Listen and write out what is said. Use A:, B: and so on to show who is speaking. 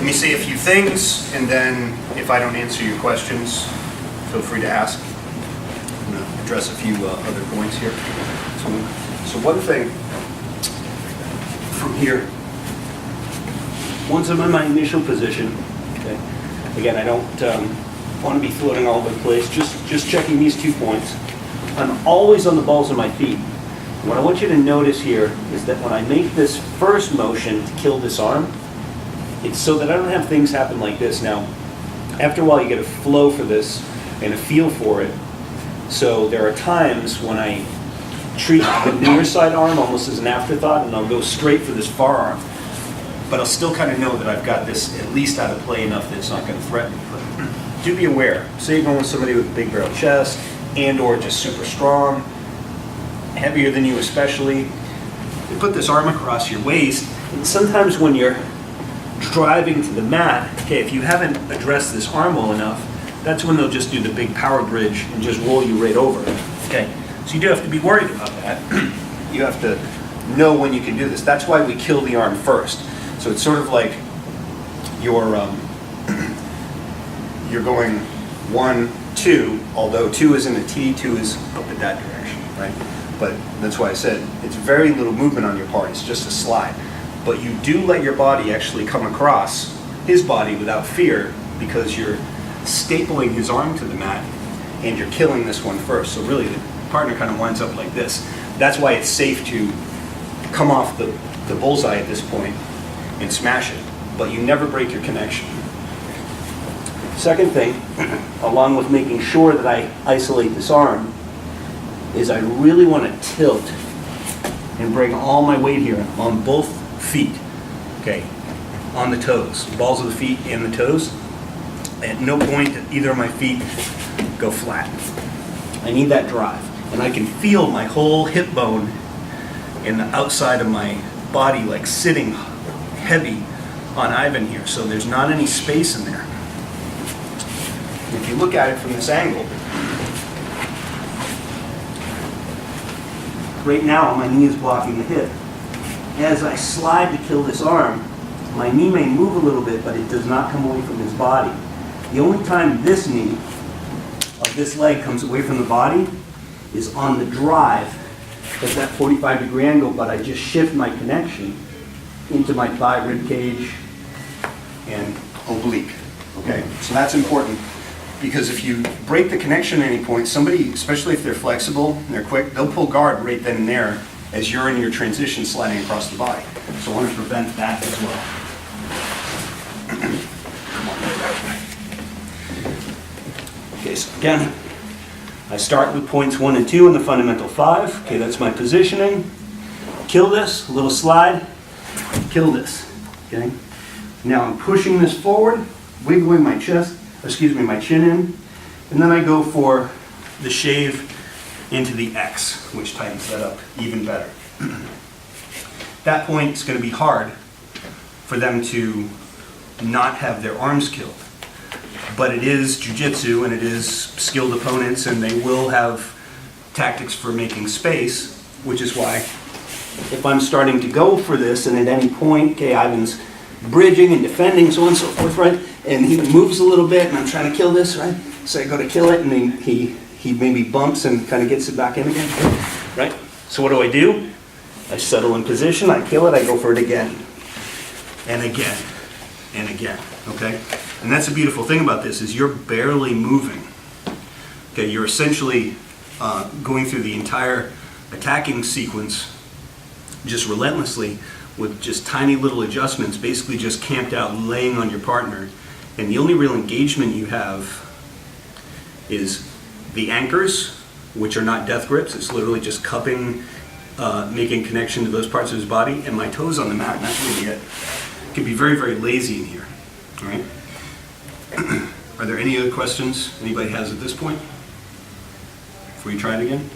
A: me say a few things, and then if I don't answer your questions, feel free to ask. I'm going to address a few other points here. So one thing from here, once I'm in my initial position, okay, again, I don't want to be floating all over the place, just checking these 2 points. I'm always on the balls of my feet. What I want you to notice here is that when I make this first motion to kill this arm, it's so that I don't have things happen like this. Now, after a while you get a flow for this and a feel for it. So there are times when I treat the near side arm almost as an afterthought, and I'll go straight for this far arm. But I'll still kind of know that I've got this at least out of play enough that it's not going to threaten me. But do be aware, say you're going with somebody with a big barrel chest and or just super strong, heavier than you especially, you put this arm across your waist, and sometimes when you're driving to the mat, okay, if you haven't addressed this arm well enough, that's when they'll just do the big power bridge and just roll you right over. Okay, so you do have to be worried about that. You have to know when you can do this. That's why we kill the arm first. So it's sort of like you're going 1, 2, although 2 is in a T, 2 is up in that direction, right? But that's why I said it's very little movement on your part. It's just a slide. But you do let your body actually come across his body without fear, because you're stapling his arm to the mat and you're killing this one first. So really the partner kind of winds up like this. That's why it's safe to come off the bullseye at this point and smash it, but you never break your connection. Second thing, along with making sure that I isolate this arm, is I really want to tilt and bring all my weight here on both feet, okay, on the toes, balls of the feet and the toes. At no point did either of my feet go flat. I need that drive, and I can feel my whole hip bone and the outside of my body like sitting heavy on Ivan here, so there's not any space in there. If you look at it from this angle, right now my knee is blocking the hip. As I slide to kill this arm, my knee may move a little bit, but it does not come away from his body. The only time this knee of this leg comes away from the body is on the drive at that 45-degree angle, but I just shift my connection into my thigh, rib cage, and oblique. Okay, so that's important, because if you break the connection at any point, somebody, especially if they're flexible and they're quick, they'll pull guard right then and there as you're in your transition sliding across the body. So I want to prevent that as well. Come on, right way. Okay, so again, I start with points 1 and 2 in the fundamental 5. Okay, that's my positioning. Kill this, a little slide, kill this. Okay. Now I'm pushing this forward, wiggling my chest, my chin in, and then I go for the shave into the X, which tightens that up even better. At that point, it's going to be hard for them to not have their arms killed. But it is jiu-jitsu, and it is skilled opponents, and they will have tactics for making space, which is why if I'm starting to go for this, and at any point, okay, Ivan's bridging and defending, so on and so forth, right? And he moves a little bit, and I'm trying to kill this, right? So I go to kill it, and then he maybe bumps and kind of gets it back in again, right? So what do? I settle in position, I kill it, I go for it again, and again, and again, okay? And that's the beautiful thing about this, is you're barely moving. Okay, you're essentially going through the entire attacking sequence just relentlessly with just tiny little adjustments, basically just camped out, laying on your partner. And the only real engagement you have is the anchors, which are not death grips. It's literally just cupping, making connection to those parts of his body, and my toes on the mat, and that's really it. It can be very, very lazy in here, all right? Are there any other questions anybody has at this point before you try it again?